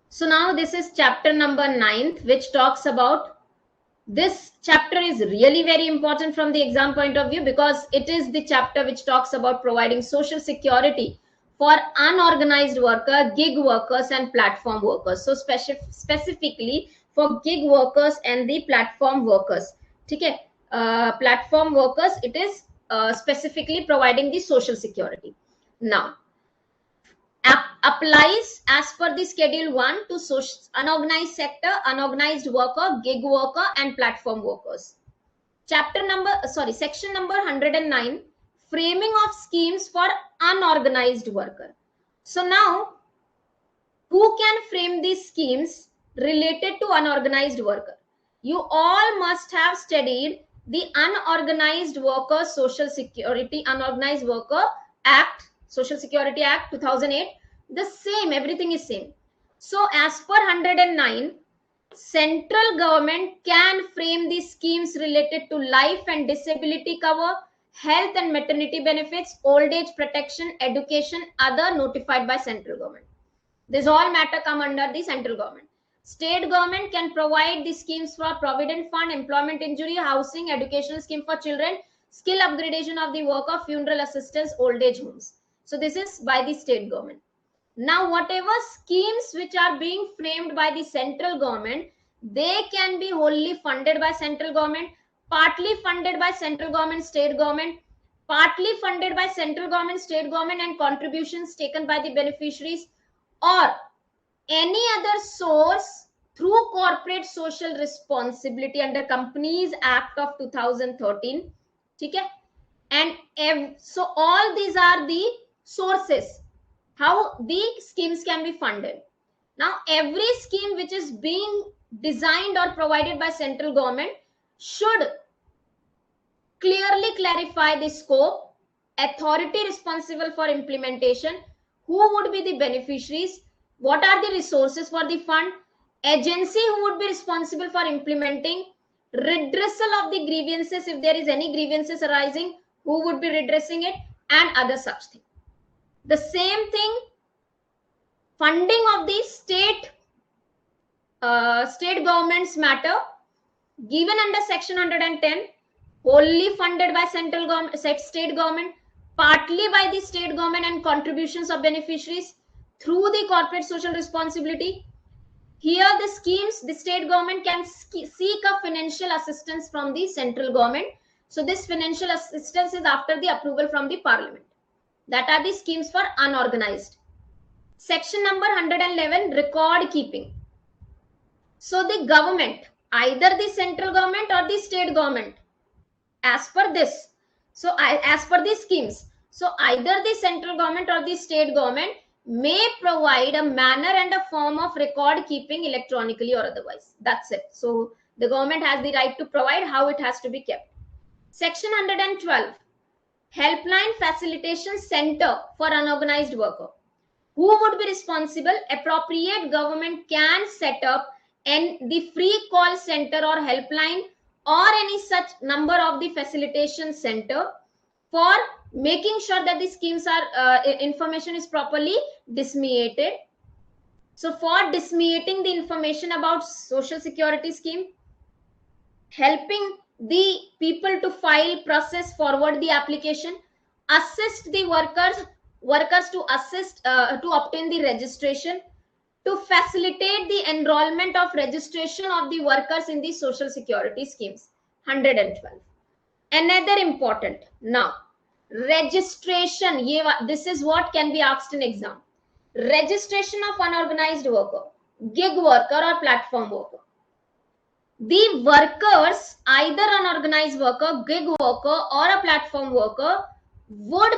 So now this is chapter number 9th, which talks about, this chapter is really very important from the exam point of view, because it is the chapter which talks about providing social security for unorganized worker, gig workers and platform workers. So specifically for gig workers and the platform workers. Okay. Platform workers, it is specifically providing the social security. Now, applies as per the schedule 1 to unorganized sector, unorganized worker, gig worker and platform workers. Section number 109, framing of schemes for unorganized worker. So now, who can frame these schemes related to unorganized worker? You all must have studied the Unorganized Worker Social Security Unorganized Worker Act, Social Security Act 2008. The same, everything is same. So as per 109, central government can frame these schemes related to life and disability cover, health and maternity benefits, old age protection, education, other notified by central government. This all matter come under the central government. State government can provide the schemes for provident fund, employment injury, housing, educational scheme for children, skill upgradation of the worker, funeral assistance, old age homes. So this is by the state government. Now, whatever schemes which are being framed by the central government, they can be wholly funded by central government, partly funded by central government, state government, partly funded by central government, state government and contributions taken by the beneficiaries, or any other source through corporate social responsibility under Companies Act of 2013. Okay? And so all these are the sources how the schemes can be funded. Now, every scheme which is being designed or provided by central government should clearly clarify the scope, authority responsible for implementation, who would be the beneficiaries, what are the resources for the fund, agency who would be responsible for implementing, redressal of the grievances if there is any grievances arising, who would be redressing it, and other such thing. The same thing, funding of the state governments matter given under section 110, wholly funded by central government, state government, partly by the state government and contributions of beneficiaries through the corporate social responsibility. Here the schemes, the state government can seek a financial assistance from the central government. So this financial assistance is after the approval from the parliament. That are the schemes for unorganized. Section number 111, record keeping. So the government, either the central government or the state government, as per this, so as per these schemes, so either the central government or the state government may provide a manner and a form of record keeping electronically or otherwise. That's it. So the government has the right to provide how it has to be kept. Section 112, helpline facilitation center for unorganized worker. Who would be responsible? Appropriate government can set up the free call center or helpline or any such number of the facilitation center for making sure that the schemes are information is properly disseminated. So for disseminating the information about social security scheme, helping the people to file, process, forward the application, assist the workers to assist to obtain the registration, to facilitate the enrollment of registration of the workers in the social security schemes. 112. Another important, now registration, this is what can be asked in exam. Registration of unorganized worker, gig worker or platform worker. The workers, either unorganized worker, gig worker or a platform worker, would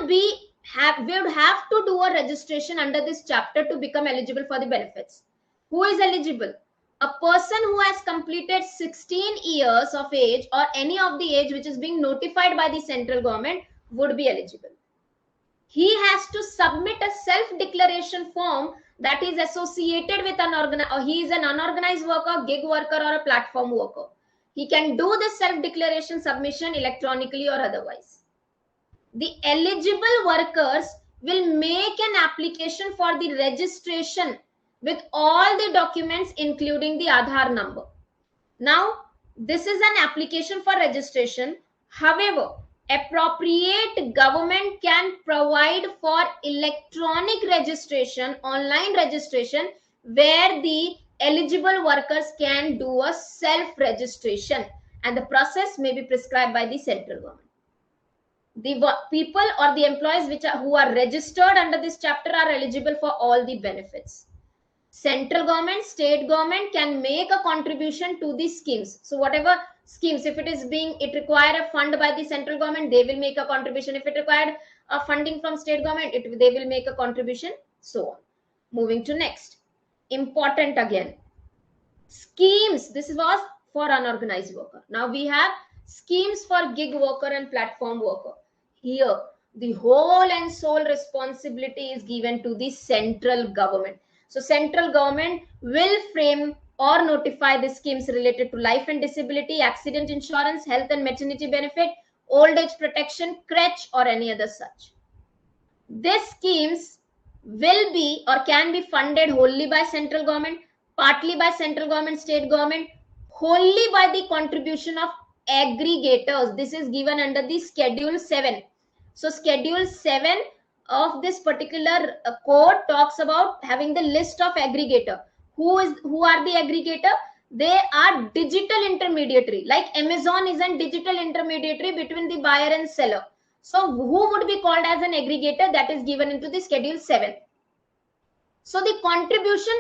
have to do a registration under this chapter to become eligible for the benefits. Who is eligible? A person who has completed 16 years of age or any of the age which is being notified by the central government would be eligible. He has to submit a self-declaration form that is associated with he is an unorganized worker, gig worker or a platform worker. He can do this self-declaration submission electronically or otherwise. The eligible workers will make an application for the registration with all the documents including the Aadhaar number. Now, this is an application for registration. However, appropriate government can provide for electronic registration, online registration, where the eligible workers can do a self-registration and the process may be prescribed by the central government. The people or the employees who are registered under this chapter are eligible for all the benefits. Central government, state government can make a contribution to these schemes. So whatever schemes, if it require a fund by the central government, they will make a contribution. If it required a funding from state government, they will make a contribution, so on. Moving to next, important again, schemes. This was for unorganized worker. Now we have schemes for gig worker and platform worker. Here the whole and sole responsibility is given to the central government. So central government will frame or notify the schemes related to life and disability, accident insurance, health and maternity benefit, old age protection, crèche, or any other such. These schemes will be or can be funded wholly by central government, partly by central government, state government, wholly by the contribution of aggregators. This is given under the Schedule 7. So Schedule 7 of this particular code talks about having the list of aggregator. Who are the aggregator? They are digital intermediary. Like Amazon is a digital intermediary between the buyer and seller. So who would be called as an aggregator? That is given into the Schedule 7. So the contribution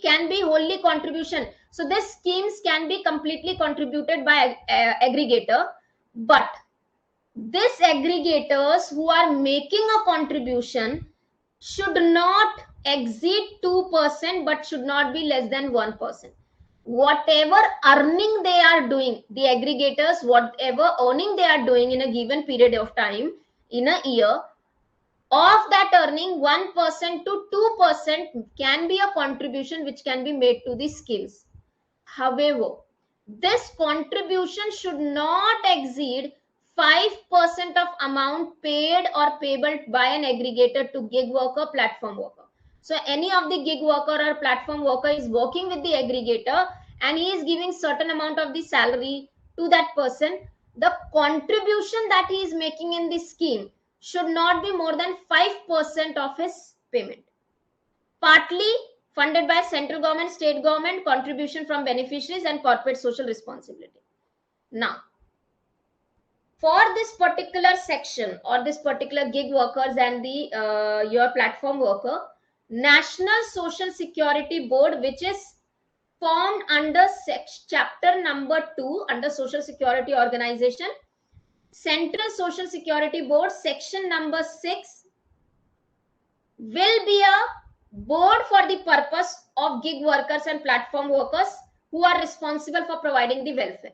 can be wholly contribution. So these schemes can be completely contributed by aggregator, but these aggregators who are making a contribution should not exceed 2%, but should not be less than 1%. Whatever earning they are doing, the aggregators, whatever earning they are doing in a given period of time in a year, of that earning, 1% to 2% can be a contribution which can be made to the schemes. However, this contribution should not exceed 5% of amount paid or payable by an aggregator to gig worker, platform worker. So any of the gig worker or platform worker is working with the aggregator and he is giving certain amount of the salary to that person. The contribution that he is making in the scheme should not be more than 5% of his payment. Partly funded by central government, state government, contribution from beneficiaries, and corporate social responsibility. Now, for this particular section or this particular gig workers and the your platform worker, National Social Security Board, which is formed under chapter number 2 under Social Security Organization, Central Social Security Board, section number 6, will be a board for the purpose of gig workers and platform workers who are responsible for providing the welfare.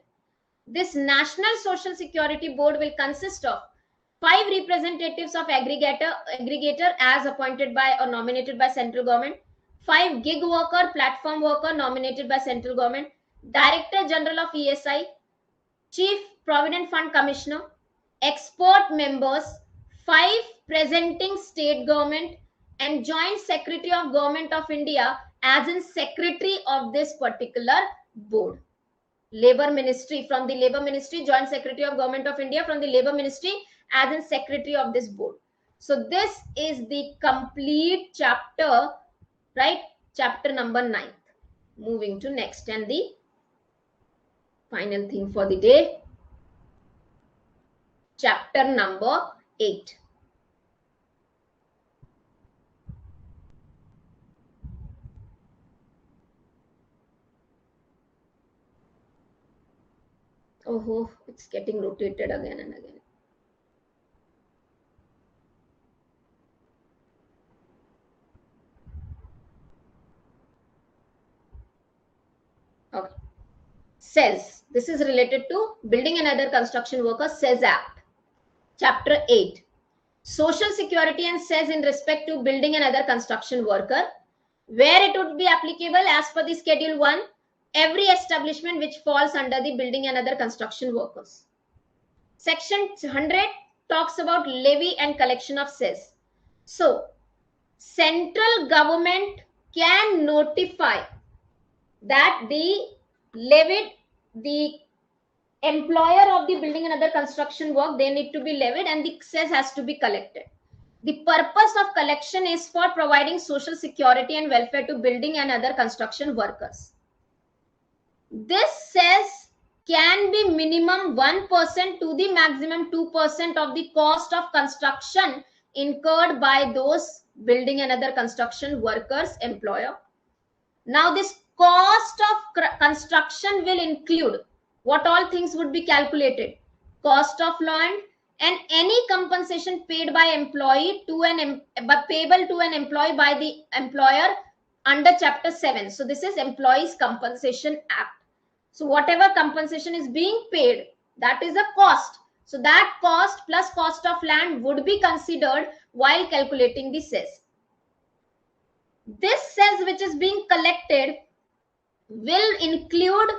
This National Social Security Board will consist of 5 representatives of aggregator as appointed by or nominated by central government, 5 gig worker, platform worker nominated by central government, Director General of ESI, Chief Provident Fund Commissioner, expert members, 5 presenting state government, and Joint Secretary of Government of India as in secretary of this particular board. Labor Ministry, from the Labor Ministry, Joint Secretary of Government of India from the Labor Ministry as in secretary of this board. So this is the complete chapter, right? Chapter number 9. Moving to next and the final thing for the day. Chapter number 8. Oh, it's getting rotated again and again. Okay. Says, this is related to Building and Other Construction Workers, Says Act. Chapter 8. Social Security and Says in respect to building and other construction worker, where it would be applicable as per the Schedule 1, every establishment which falls under the building and other construction workers. Section 100 talks about levy and collection of cess. So, central government can notify that the employer of the building and other construction work, they need to be levied and the cess has to be collected. The purpose of collection is for providing social security and welfare to building and other construction workers. This cess can be minimum 1% to the maximum 2% of the cost of construction incurred by those building and other construction workers employer. Now this cost of construction will include what all things would be calculated: cost of land and any compensation paid by employee to an payable to an employee by the employer under chapter 7. So this is Employees Compensation Act. So whatever compensation is being paid, that is a cost. So that cost plus cost of land would be considered while calculating the cess. This cess which is being collected will include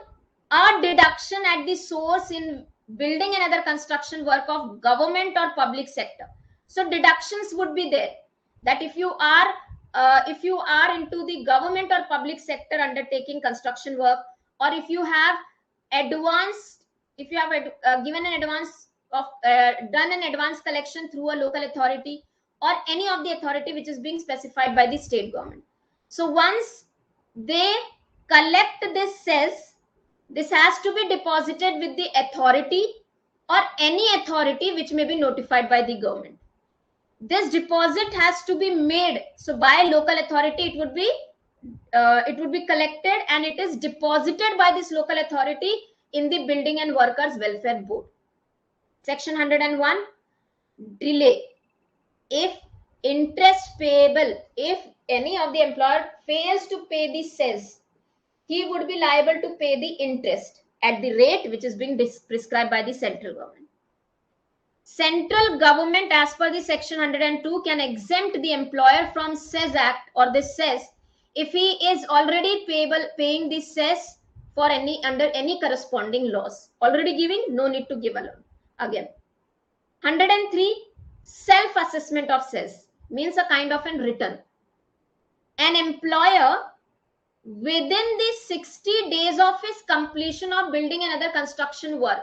a deduction at the source in building and other construction work of government or public sector. So deductions would be there, that if you are into the government or public sector undertaking construction work, or if you have advanced, if you have given an advance of done an advance collection through a local authority or any of the authority which is being specified by the state government. So once they collect this cess, this has to be deposited with the authority or any authority which may be notified by the government. This deposit has to be made. So by local authority, it would be collected and it is deposited by this local authority in the Building and Workers Welfare Board. Section 101, delay. If interest payable, if any of the employer fails to pay the cess, he would be liable to pay the interest at the rate which is being prescribed by the central government. Central government, as per the section 102, can exempt the employer from cess act or the cess if he is already paying the cess for under any corresponding laws. Already giving, no need to give alone. Again, 103, self-assessment of cess means a kind of a return. An employer within the 60 days of his completion of building and other construction work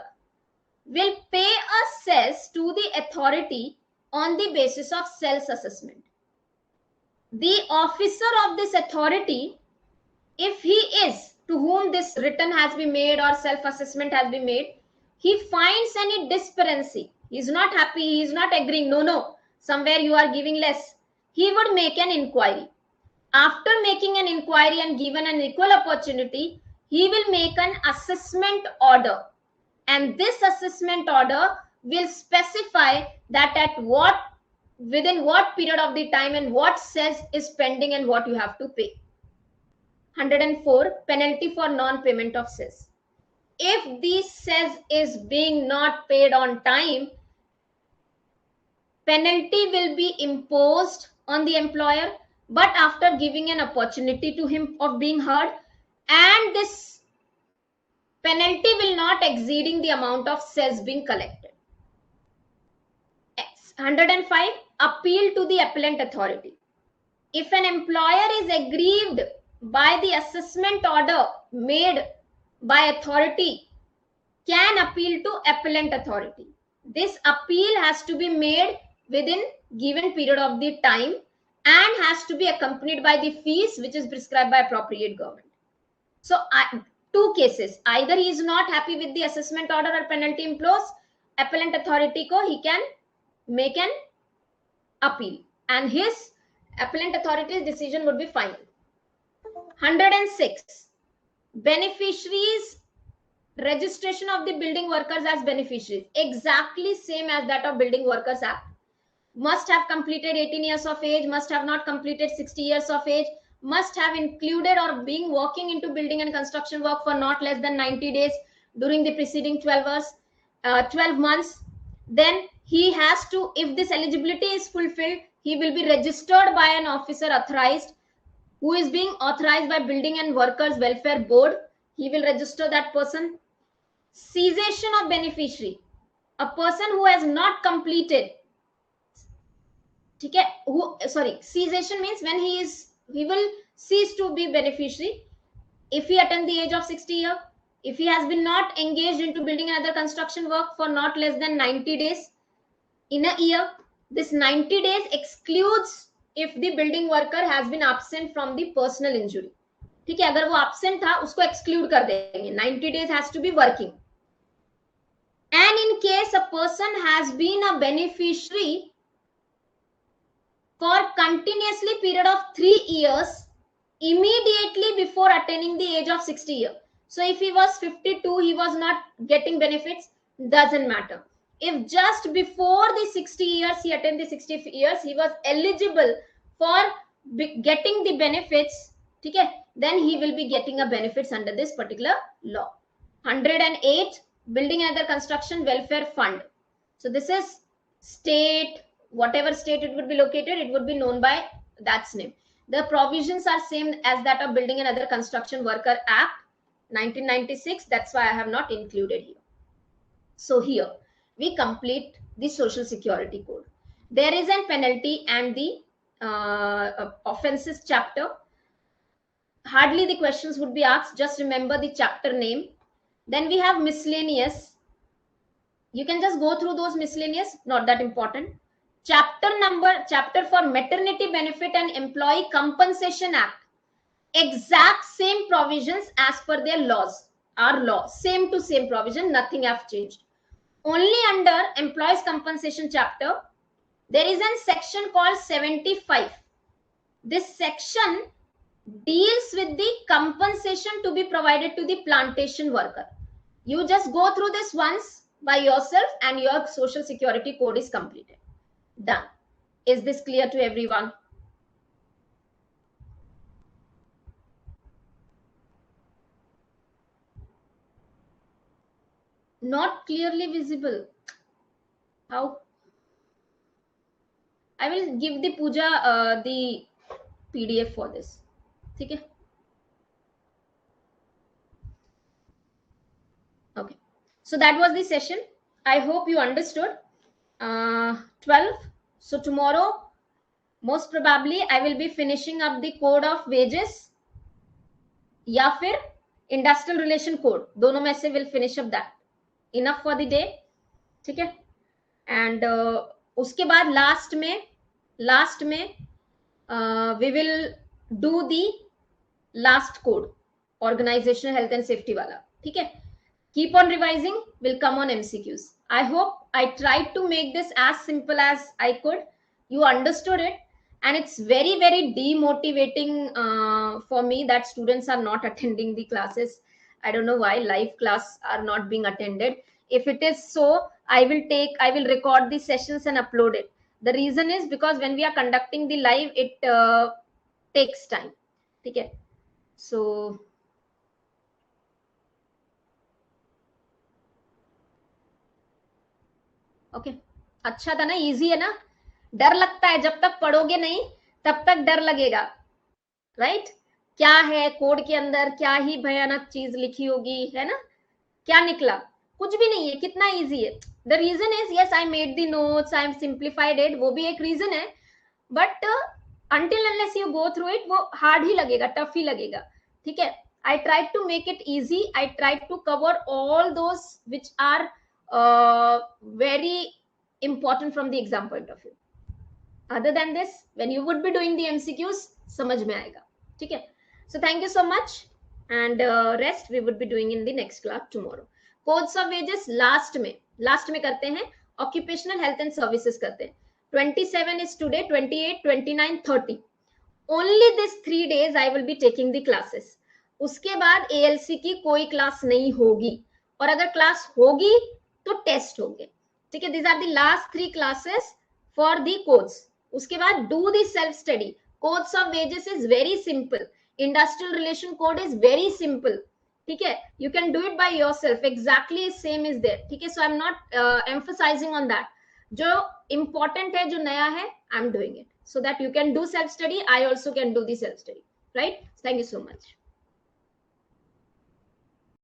will pay a cess to the authority on the basis of self-assessment. The officer of this authority, if he is to whom this return has been made or self-assessment has been made, he finds any discrepancy, he is not happy, he is not agreeing, no, somewhere you are giving less, he would make an inquiry. After making an inquiry and given an equal opportunity, he will make an assessment order. And this assessment order will specify that within what period of the time and what cess is pending and what you have to pay. 104, penalty for non-payment of cess. If the cess is being not paid on time, penalty will be imposed on the employer, but after giving an opportunity to him of being heard, and this penalty will not exceeding the amount of cess being collected. 105, appeal to the appellant authority. If an employer is aggrieved by the assessment order made by authority, can appeal to appellant authority. This appeal has to be made within given period of the time and has to be accompanied by the fees which is prescribed by appropriate government. So two cases, either he is not happy with the assessment order or penalty imposed, appellant authority ko he can make an appeal and his appellant authority's decision would be final. 106, beneficiaries registration of the building workers as beneficiaries, exactly same as that of Building Workers Act. Must have completed 18 years of age, must have not completed 60 years of age, must have included or being working into building and construction work for not less than 90 days during the preceding 12 months. Then he has to, if this eligibility is fulfilled, he will be registered by an officer authorized who is being authorized by Building and Workers Welfare Board. He will register that person. Cessation of beneficiary, a person who has not completed, cessation means when he will cease to be beneficiary if he attained the age of 60 years, if he has been not engaged into building and other construction work for not less than 90 days in a year. This 90 days excludes if the building worker has been absent from the personal injury. ठीक है, अगर वो absent था उसको exclude कर देंगे. 90 days has to be working. and in case a person has been a beneficiary for continuously period of 3 years immediately before attaining the age of 60 years. So if he was 52, he was not getting benefits, doesn't matter. If just before the 60 years, he attained the 60 years, he was eligible for getting the benefits, okay, then he will be getting a benefits under this particular law. 108, Building and Other Construction Welfare Fund. So this is state, whatever state it would be located, it would be known by that's name. The provisions are same as that of Building and Other Construction Worker Act 1996. That's why I have not included here. So here we complete the Social Security Code. There is a penalty and the offenses chapter. Hardly the questions would be asked. Just remember the chapter name. Then we have miscellaneous. You can just go through those miscellaneous, not that important. Chapter for Maternity Benefit and Employee Compensation Act. Exact same provisions as per their laws. Our law, same to same provision, nothing have changed. Only under Employees Compensation chapter, there is a section called 75. This section deals with the compensation to be provided to the plantation worker. You just go through this once by yourself and your Social Security Code is completed. Done. Is this clear to everyone? Not clearly visible. How? I will give the Pooja the PDF for this. Okay. Okay. So that was the session. I hope you understood. 12. So tomorrow, most probably, I will be finishing up the code of wages या फिर industrial relation code. दोनों में से will finish up that. Enough for the day. ठीक है. And उसके बाद last में we will do the last code, organizational health and safety वाला. ठीक है. Keep on revising, will come on MCQs. I hope I tried to make this as simple as I could. You understood it, and it's very, very demotivating for me that students are not attending the classes. I don't know why live class are not being attended. If it is so, I will record the sessions and upload it. The reason is because when we are conducting the live, it takes time. Okay, so okay अच्छा था ना, easy है ना. डर लगता है जब तक पढ़ोगे नहीं तब तक डर लगेगा, राइट? क्या है कोड के अंदर, क्या ही भयानक चीज लिखी होगी, है ना? क्या निकला? कुछ भी नहीं है, कितना इजी है. The reason is yes I made the notes, I am simplified it, वो भी एक रीजन है, but until unless you go through it वो हार्ड ही लगेगा, टफ ही लगेगा. ठीक है. I tried to make it easy. I tried to cover all those which are very important from the exam point of view. Other than this, when you would be doing the MCQs, समझ में आएगा. ठीक है. So thank you so much, and rest we would be doing in the next class tomorrow. Codes of wages last में करते हैं. Occupational health and services करते हैं. 27 is today, 28, 29, 30. Only these 3 days I will be taking the classes. उसके बाद ALC की कोई class नहीं होगी, और अगर क्लास होगी तो टेस्ट होंगे. ठीक है. These are the last 3 classes for the codes. उसके बाद do the self study. Codes of wages is very simple. Industrial relation code is very simple. ठीक है. You can do it by yourself. Exactly same is there. ठीक है. So I'm not emphasizing on that. जो important है, जो नया है, I'm doing it so that you can do self study. I also can do the self study, right? Thank you so much.